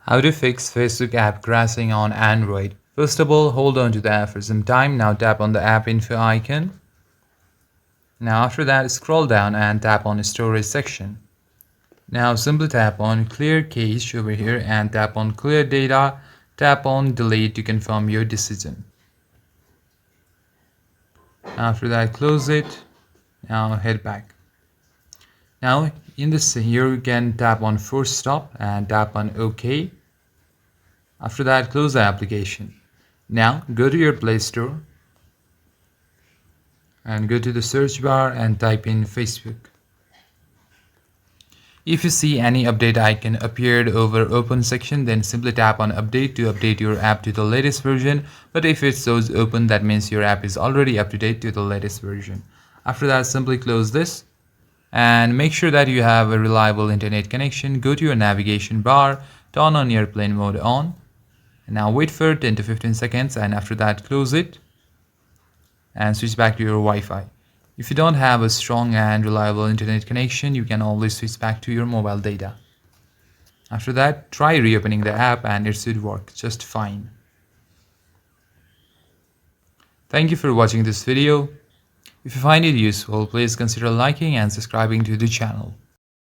How to fix Facebook app crashing on Android. First of all, hold on to the app for some time. Now tap on the app info icon. Now after that, scroll down and tap on storage section. Now simply tap on clear cache over here and tap on clear data. Tap on delete to confirm your decision. After that, close it. Now head back. Now in this here you can tap on force stop and tap on OK. After that, close the application. Now go to your Play Store and go to the search bar and type in Facebook. If you see any update icon appeared over open section, then simply tap on update to update your app to the latest version. But if it shows open, that means your app is already up to date to the latest version. After that, simply close this and make sure that you have a reliable internet connection. Go to your navigation bar, turn on airplane mode on. Now wait for 10 to 15 seconds and after that close it and switch back to your Wi-Fi. If you don't have a strong and reliable internet connection, you can always switch back to your mobile data. After that, try reopening the app and it should work just fine. Thank you for watching this video. If you find it useful, please consider liking and subscribing to the channel.